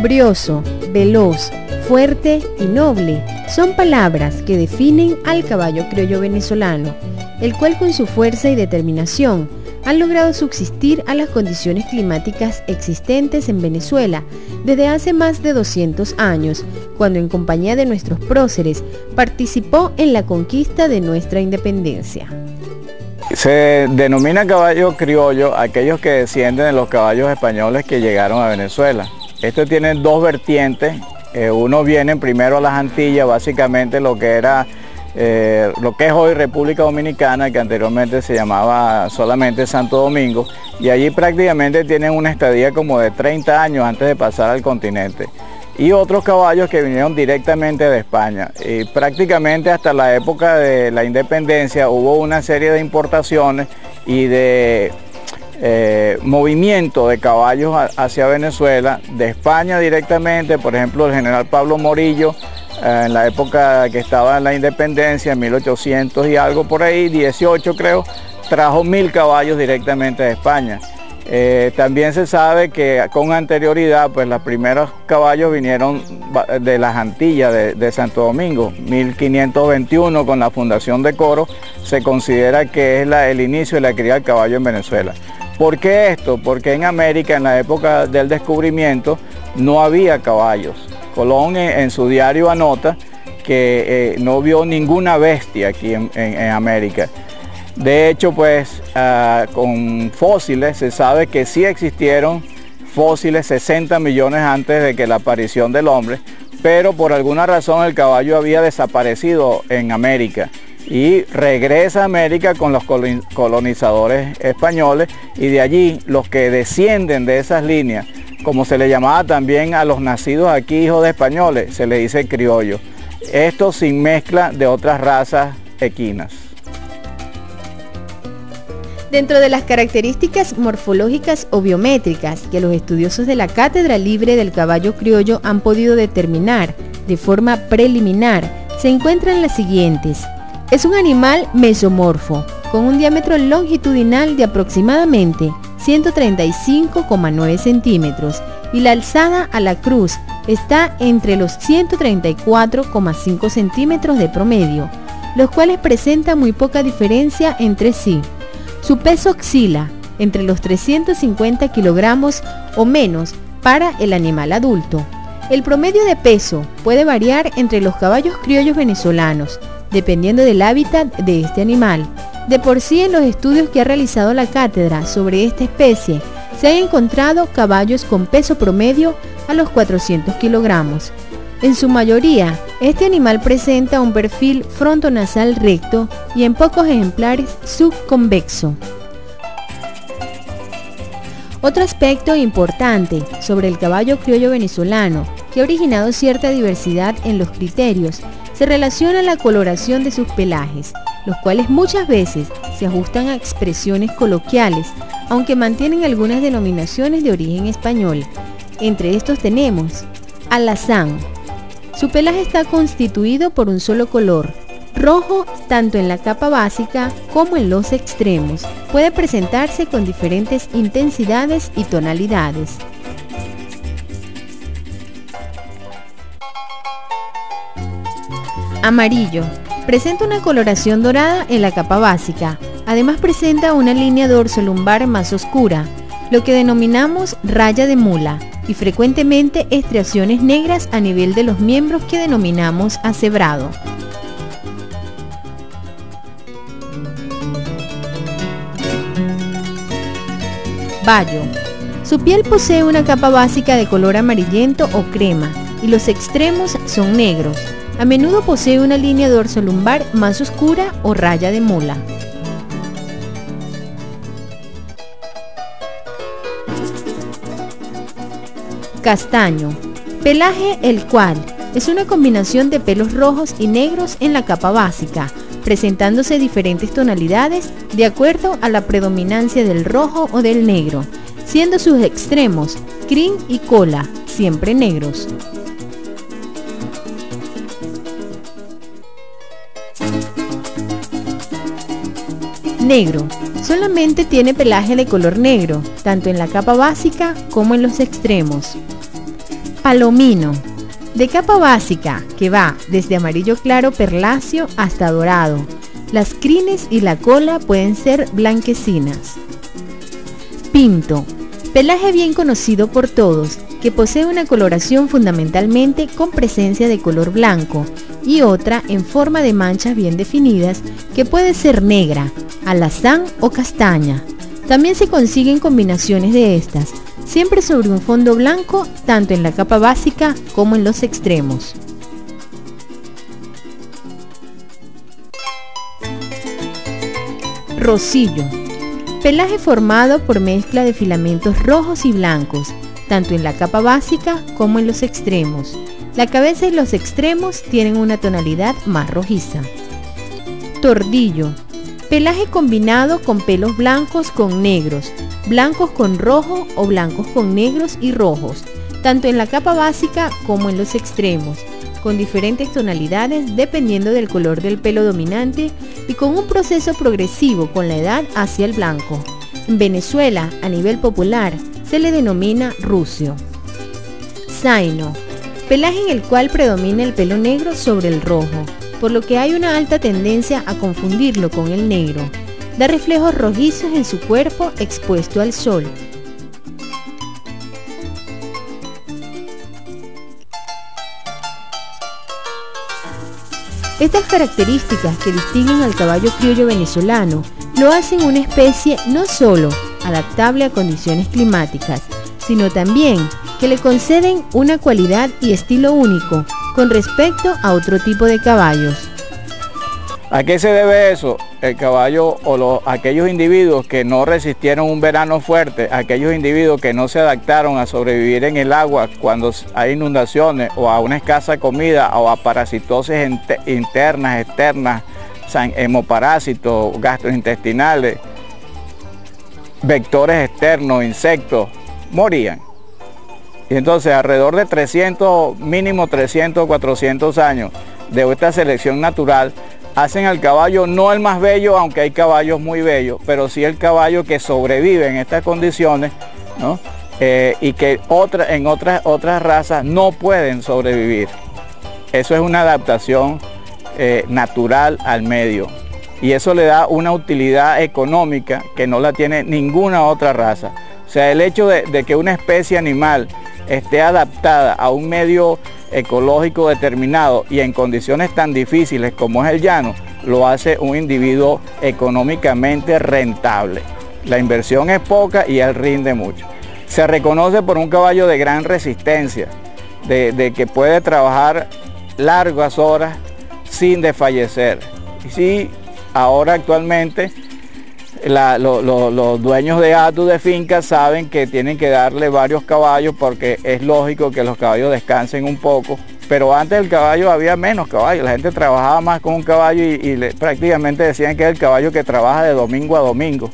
Brioso, veloz, fuerte y noble son palabras que definen al caballo criollo venezolano, el cual con su fuerza y determinación han logrado subsistir a las condiciones climáticas existentes en Venezuela desde hace más de 200 años, cuando en compañía de nuestros próceres participó en la conquista de nuestra independencia. Se denomina caballo criollo aquellos que descienden de los caballos españoles que llegaron a Venezuela. Esto tiene dos vertientes. Uno viene primero a las Antillas, básicamente lo que es hoy República Dominicana, que anteriormente se llamaba solamente Santo Domingo, y allí prácticamente tienen una estadía como de 30 años antes de pasar al continente. Y otros caballos que vinieron directamente de España. Y prácticamente hasta la época de la independencia hubo una serie de importaciones y de movimiento de caballos hacia Venezuela, de España directamente. Por ejemplo, el general Pablo Morillo, en la época que estaba en la independencia, en 1800 y algo por ahí, 18 creo, trajo 1000 caballos directamente de España. También se sabe que con anterioridad, pues los primeros caballos vinieron de las Antillas, de Santo Domingo, 1521, con la fundación de Coro, se considera que es el inicio de la cría del caballo en Venezuela. ¿Por qué esto? Porque en América, en la época del descubrimiento, no había caballos. Colón en su diario anota que no vio ninguna bestia aquí en América. De hecho, pues con fósiles se sabe que sí existieron fósiles 60 millones antes de que la aparición del hombre, pero por alguna razón el caballo había desaparecido en América y regresa a América con los colonizadores españoles, y de allí los que descienden de esas líneas, como se le llamaba también a los nacidos aquí hijos de españoles, se le dice criollo. Esto sin mezcla de otras razas equinas. Dentro de las características morfológicas o biométricas que los estudiosos de la Cátedra Libre del Caballo Criollo han podido determinar de forma preliminar, se encuentran las siguientes. Es un animal mesomorfo, con un diámetro longitudinal de aproximadamente 135,9 centímetros y la alzada a la cruz está entre los 134,5 centímetros de promedio, los cuales presentan muy poca diferencia entre sí. Su peso oscila entre los 350 kilogramos o menos para el animal adulto. El promedio de peso puede variar entre los caballos criollos venezolanos, dependiendo del hábitat de este animal. De por sí, en los estudios que ha realizado la cátedra sobre esta especie, se han encontrado caballos con peso promedio a los 400 kilogramos. En su mayoría, este animal presenta un perfil frontonasal recto y en pocos ejemplares subconvexo. Otro aspecto importante sobre el caballo criollo venezolano, que ha originado cierta diversidad en los criterios, se relaciona a la coloración de sus pelajes, los cuales muchas veces se ajustan a expresiones coloquiales, aunque mantienen algunas denominaciones de origen español. Entre estos tenemos alazán. Su pelaje está constituido por un solo color, rojo tanto en la capa básica como en los extremos. Puede presentarse con diferentes intensidades y tonalidades. Amarillo. Presenta una coloración dorada en la capa básica. Además presenta una línea dorso-lumbar más oscura, lo que denominamos raya de mula, y frecuentemente estriaciones negras a nivel de los miembros que denominamos acebrado. Bayo. Su piel posee una capa básica de color amarillento o crema y los extremos son negros. A menudo posee una línea dorso-lumbar más oscura o raya de mula. Castaño. Pelaje el cual es una combinación de pelos rojos y negros en la capa básica, presentándose diferentes tonalidades de acuerdo a la predominancia del rojo o del negro, siendo sus extremos, crin y cola, siempre negros. Negro. Solamente tiene pelaje de color negro, tanto en la capa básica como en los extremos. Palomino, de capa básica que va desde amarillo claro perláceo hasta dorado. Las crines y la cola pueden ser blanquecinas. Pinto, pelaje bien conocido por todos, que posee una coloración fundamentalmente con presencia de color blanco y otra en forma de manchas bien definidas que puede ser negra, alazán o castaña. También se consiguen combinaciones de estas, siempre sobre un fondo blanco, tanto en la capa básica como en los extremos. Rosillo, pelaje formado por mezcla de filamentos rojos y blancos, tanto en la capa básica como en los extremos. La cabeza y los extremos tienen una tonalidad más rojiza. Tordillo, pelaje combinado con pelos blancos con negros, blancos con rojo o blancos con negros y rojos, tanto en la capa básica como en los extremos, con diferentes tonalidades dependiendo del color del pelo dominante y con un proceso progresivo con la edad hacia el blanco. En Venezuela, a nivel popular, se le denomina rucio. Zaino, pelaje en el cual predomina el pelo negro sobre el rojo, por lo que hay una alta tendencia a confundirlo con el negro. Da reflejos rojizos en su cuerpo expuesto al sol. Estas características que distinguen al caballo criollo venezolano lo hacen una especie no solo adaptable a condiciones climáticas, sino también que le conceden una cualidad y estilo único con respecto a otro tipo de caballos. ¿A qué se debe eso? El caballo o aquellos individuos que no resistieron un verano fuerte, aquellos individuos que no se adaptaron a sobrevivir en el agua cuando hay inundaciones o a una escasa comida o a parasitosis internas, externas, hemoparásitos, gastrointestinales, vectores externos, insectos, morían. Y entonces alrededor de 300, mínimo 300, 400 años de esta selección natural hacen al caballo no el más bello, aunque hay caballos muy bellos, pero sí el caballo que sobrevive en estas condiciones, ¿no? Y que en otras razas no pueden sobrevivir. Eso es una adaptación natural al medio y eso le da una utilidad económica que no la tiene ninguna otra raza. O sea, el hecho de que una especie animal esté adaptada a un medio ecológico determinado y en condiciones tan difíciles como es el llano, lo hace un individuo económicamente rentable. La inversión es poca y él rinde mucho. Se reconoce por un caballo de gran resistencia, de que puede trabajar largas horas sin desfallecer. Y sí, ahora actualmente los dueños de hatos de fincas saben que tienen que darle varios caballos porque es lógico que los caballos descansen un poco, pero antes el caballo había menos caballos, la gente trabajaba más con un caballo y prácticamente decían que es el caballo que trabaja de domingo a domingo.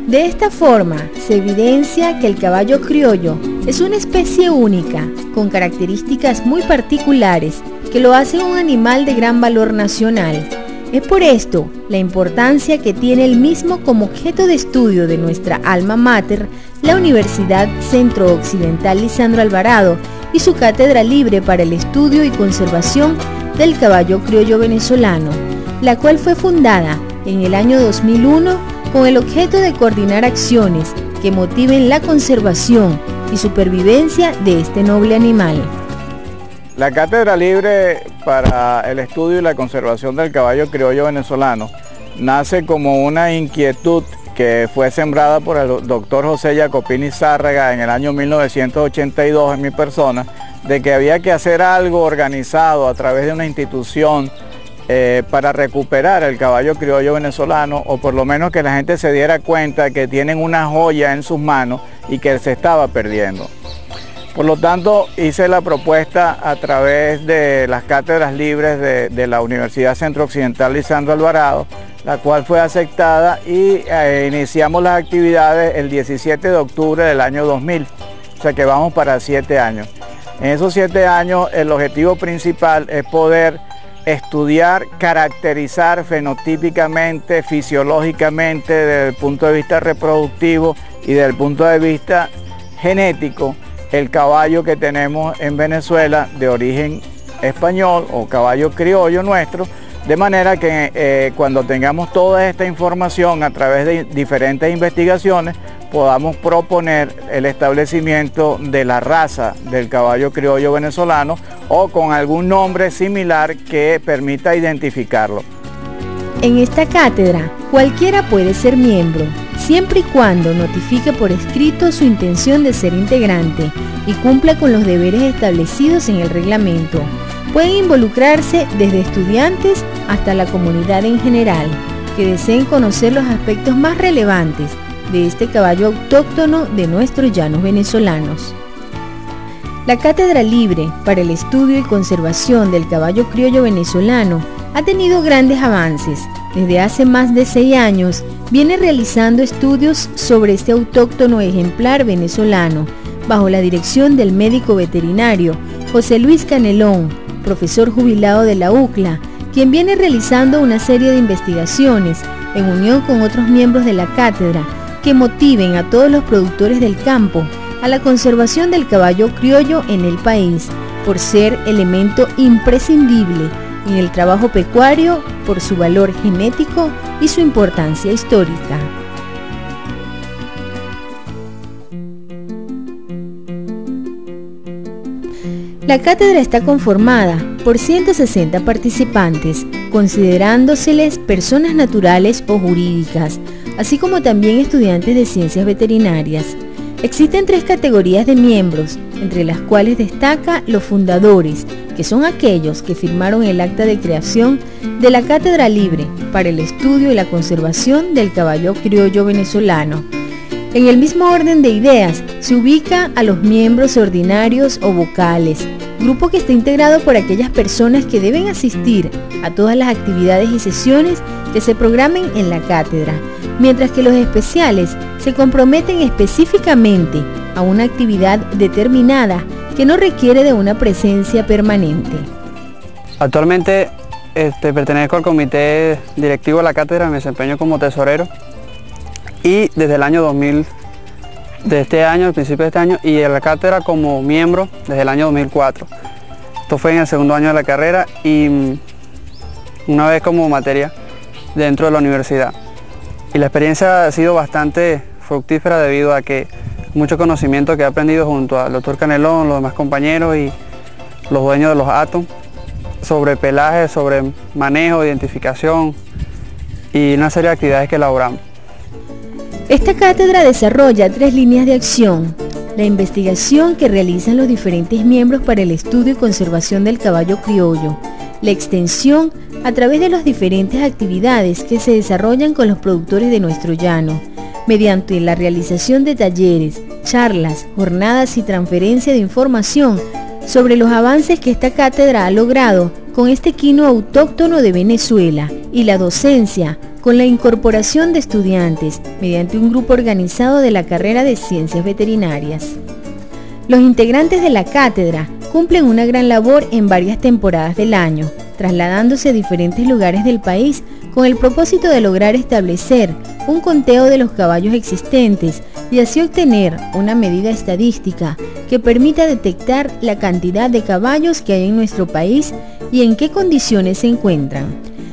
De esta forma se evidencia que el caballo criollo es una especie única, con características muy particulares que lo hacen un animal de gran valor nacional. Es por esto la importancia que tiene el mismo como objeto de estudio de nuestra alma mater, la Universidad Centro Occidental Lisandro Alvarado y su cátedra libre para el estudio y conservación del caballo criollo venezolano, la cual fue fundada en el año 2001 con el objeto de coordinar acciones que motiven la conservación y supervivencia de este noble animal. La Cátedra Libre para el Estudio y la Conservación del Caballo Criollo Venezolano nace como una inquietud que fue sembrada por el doctor José Jacopini Zárraga en el año 1982 en mi persona, de que había que hacer algo organizado a través de una institución para recuperar el caballo criollo venezolano, o por lo menos que la gente se diera cuenta que tienen una joya en sus manos y que se estaba perdiendo. Por lo tanto, hice la propuesta a través de las cátedras libres de la Universidad Centro Occidental Lisandro Alvarado, la cual fue aceptada y iniciamos las actividades el 17 de octubre del año 2000, o sea que vamos para 7 años. En esos 7 años el objetivo principal es poder estudiar, caracterizar fenotípicamente, fisiológicamente, desde el punto de vista reproductivo y desde el punto de vista genético, el caballo que tenemos en Venezuela de origen español o caballo criollo nuestro, de manera que cuando tengamos toda esta información a través de diferentes investigaciones, podamos proponer el establecimiento de la raza del caballo criollo venezolano o con algún nombre similar que permita identificarlo. En esta cátedra, cualquiera puede ser miembro, siempre y cuando notifique por escrito su intención de ser integrante y cumpla con los deberes establecidos en el reglamento. Pueden involucrarse desde estudiantes hasta la comunidad en general, que deseen conocer los aspectos más relevantes de este caballo autóctono de nuestros llanos venezolanos. La Cátedra Libre para el Estudio y Conservación del Caballo Criollo Venezolano ha tenido grandes avances. Desde hace más de 6 años viene realizando estudios sobre este autóctono ejemplar venezolano, bajo la dirección del médico veterinario José Luis Canelón, profesor jubilado de la UCLA, quien viene realizando una serie de investigaciones en unión con otros miembros de la cátedra que motiven a todos los productores del campo a la conservación del caballo criollo en el país, por ser elemento imprescindible en el trabajo pecuario, por su valor genético y su importancia histórica. La cátedra está conformada por 160 participantes, considerándoseles personas naturales o jurídicas, así como también estudiantes de ciencias veterinarias. Existen 3 categorías de miembros, entre las cuales destaca los fundadores, que son aquellos que firmaron el acta de creación de la Cátedra Libre para el Estudio y la Conservación del Caballo Criollo Venezolano. En el mismo orden de ideas se ubica a los miembros ordinarios o vocales, grupo que está integrado por aquellas personas que deben asistir a todas las actividades y sesiones que se programen en la cátedra, mientras que los especiales se comprometen específicamente a una actividad determinada que no requiere de una presencia permanente. Actualmente pertenezco al comité directivo de la cátedra, me desempeño como tesorero y desde el año 2000, de este año, al principio de este año, y en la cátedra como miembro desde el año 2004. Esto fue en el segundo año de la carrera y una vez como materia dentro de la universidad. Y la experiencia ha sido bastante fructífera debido a que mucho conocimiento que he aprendido junto al doctor Canelón, los demás compañeros y los dueños de los ATO sobre pelaje, sobre manejo, identificación y una serie de actividades que elaboramos. Esta cátedra desarrolla 3 líneas de acción: la investigación que realizan los diferentes miembros para el estudio y conservación del caballo criollo, la extensión a través de las diferentes actividades que se desarrollan con los productores de nuestro llano, mediante la realización de talleres, charlas, jornadas y transferencia de información sobre los avances que esta cátedra ha logrado con este equino autóctono de Venezuela, y la docencia con la incorporación de estudiantes mediante un grupo organizado de la carrera de Ciencias Veterinarias. Los integrantes de la cátedra cumplen una gran labor en varias temporadas del año, trasladándose a diferentes lugares del país con el propósito de lograr establecer un conteo de los caballos existentes y así obtener una medida estadística que permita detectar la cantidad de caballos que hay en nuestro país y en qué condiciones se encuentran.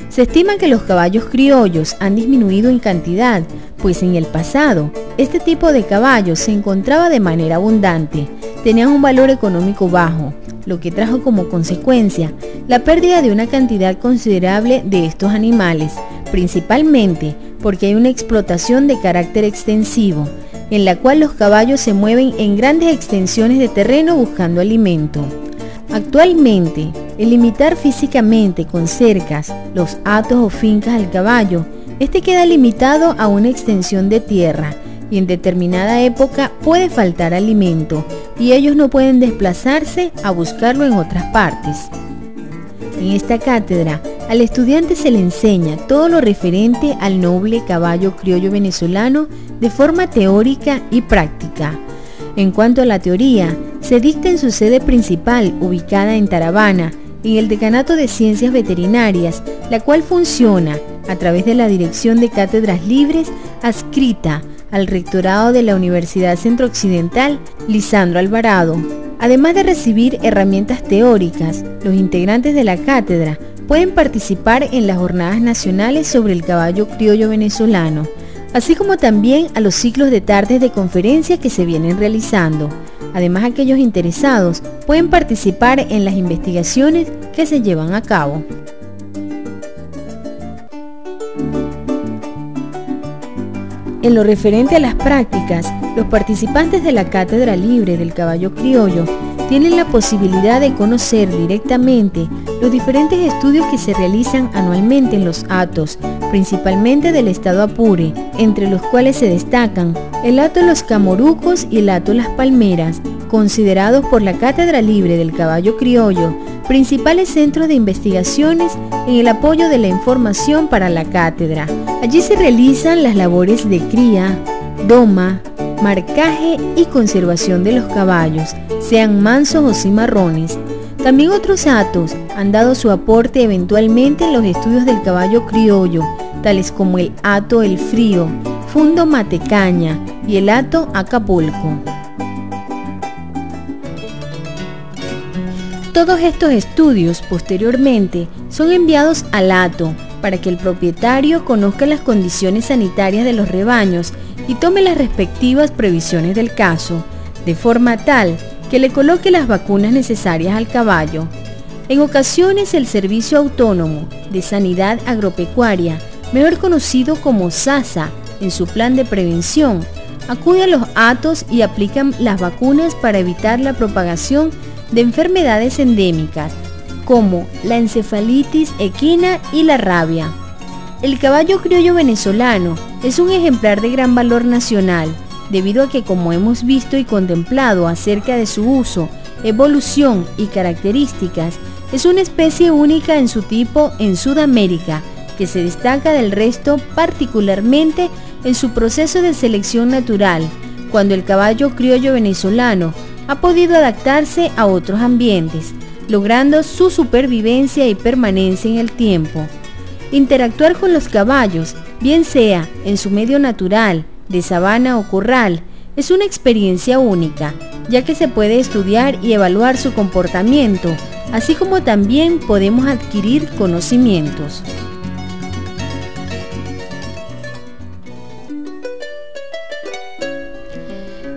Se estima que los caballos criollos han disminuido en cantidad, pues en el pasado este tipo de caballos se encontraba de manera abundante, tenían un valor económico bajo, lo que trajo como consecuencia la pérdida de una cantidad considerable de estos animales, principalmente porque hay una explotación de carácter extensivo, en la cual los caballos se mueven en grandes extensiones de terreno buscando alimento. Actualmente, el limitar físicamente con cercas los hatos o fincas al caballo, este queda limitado a una extensión de tierra y en determinada época puede faltar alimento y ellos no pueden desplazarse a buscarlo en otras partes. En esta cátedra, al estudiante se le enseña todo lo referente al noble caballo criollo venezolano de forma teórica y práctica. En cuanto a la teoría, se dicta en su sede principal, ubicada en Tarabana, en el Decanato de Ciencias Veterinarias, la cual funciona a través de la Dirección de Cátedras Libres, adscrita al rectorado de la Universidad Centro Occidental Lisandro Alvarado. Además de recibir herramientas teóricas, los integrantes de la cátedra pueden participar en las jornadas nacionales sobre el caballo criollo venezolano, así como también a los ciclos de tardes de conferencias que se vienen realizando. Además, aquellos interesados pueden participar en las investigaciones que se llevan a cabo. En lo referente a las prácticas, los participantes de la Cátedra Libre del Caballo Criollo tienen la posibilidad de conocer directamente los diferentes estudios que se realizan anualmente en los hatos, principalmente del estado Apure, entre los cuales se destacan el hato Los Camorucos y el hato Las Palmeras, considerados por la Cátedra Libre del Caballo Criollo principales centros de investigaciones en el apoyo de la información para la cátedra. Allí se realizan las labores de cría, doma, marcaje y conservación de los caballos, sean mansos o cimarrones. También otros hatos han dado su aporte eventualmente en los estudios del caballo criollo, tales como el hato El Frío, Fundo Matecaña y el hato Acapulco. Todos estos estudios posteriormente son enviados al hato para que el propietario conozca las condiciones sanitarias de los rebaños y tome las respectivas previsiones del caso, de forma tal que le coloque las vacunas necesarias al caballo. En ocasiones el Servicio Autónomo de Sanidad Agropecuaria, mejor conocido como SASA, en su plan de prevención, acude a los hatos y aplican las vacunas para evitar la propagación de enfermedades endémicas como la encefalitis equina y la rabia. El caballo criollo venezolano es un ejemplar de gran valor nacional, debido a que, como hemos visto y contemplado acerca de su uso, evolución y características, es una especie única en su tipo en Sudamérica, que se destaca del resto particularmente en su proceso de selección natural, cuando el caballo criollo venezolano ha podido adaptarse a otros ambientes, logrando su supervivencia y permanencia en el tiempo. Interactuar con los caballos, bien sea en su medio natural, de sabana o corral, es una experiencia única, ya que se puede estudiar y evaluar su comportamiento, así como también podemos adquirir conocimientos.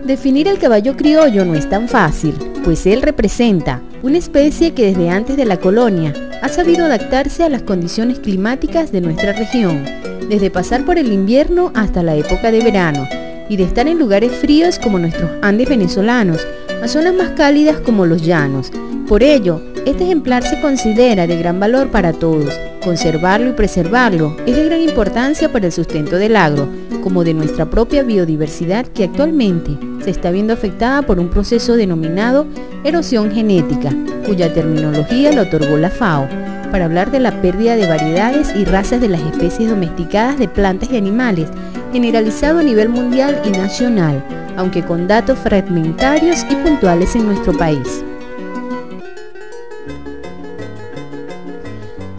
Definir el caballo criollo no es tan fácil, pues él representa una especie que desde antes de la colonia ha sabido adaptarse a las condiciones climáticas de nuestra región, desde pasar por el invierno hasta la época de verano, y de estar en lugares fríos como nuestros Andes venezolanos, a zonas más cálidas como los llanos. Por ello, este ejemplar se considera de gran valor para todos. Conservarlo y preservarlo es de gran importancia para el sustento del agro, como de nuestra propia biodiversidad, que actualmente se está viendo afectada por un proceso denominado erosión genética, cuya terminología la otorgó la FAO, para hablar de la pérdida de variedades y razas de las especies domesticadas de plantas y animales, generalizado a nivel mundial y nacional, aunque con datos fragmentarios y puntuales en nuestro país.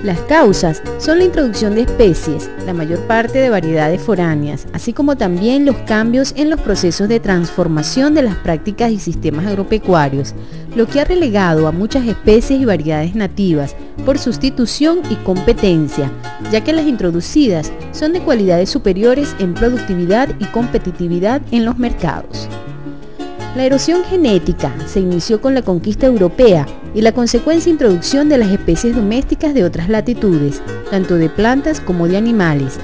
Las causas son la introducción de especies, la mayor parte de variedades foráneas, así como también los cambios en los procesos de transformación de las prácticas y sistemas agropecuarios, lo que ha relegado a muchas especies y variedades nativas por sustitución y competencia, ya que las introducidas son de cualidades superiores en productividad y competitividad en los mercados. La erosión genética se inició con la conquista europea y la consecuente introducción de las especies domésticas de otras latitudes, tanto de plantas como de animales.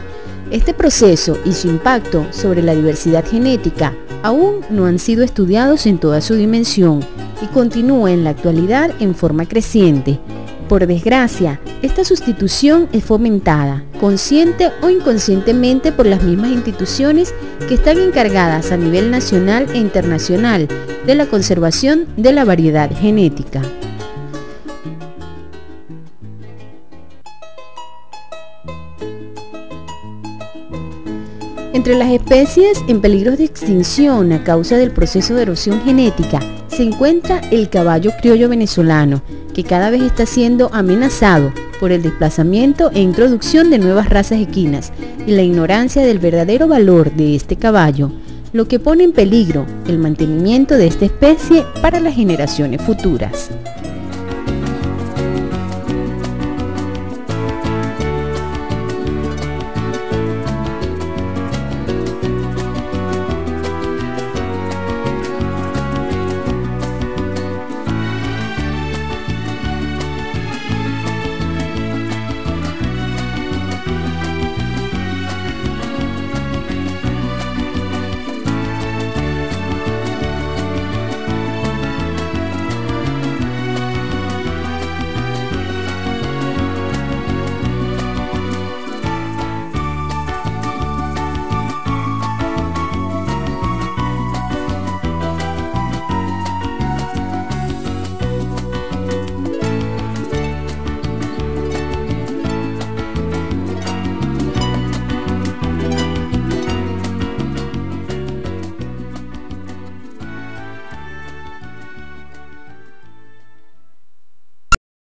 Este proceso y su impacto sobre la diversidad genética aún no han sido estudiados en toda su dimensión y continúa en la actualidad en forma creciente. Por desgracia, esta sustitución es fomentada, consciente o inconscientemente, por las mismas instituciones que están encargadas a nivel nacional e internacional de la conservación de la variedad genética. Entre las especies en peligro de extinción a causa del proceso de erosión genética se encuentra el caballo criollo venezolano, que cada vez está siendo amenazado por el desplazamiento e introducción de nuevas razas equinas y la ignorancia del verdadero valor de este caballo, lo que pone en peligro el mantenimiento de esta especie para las generaciones futuras.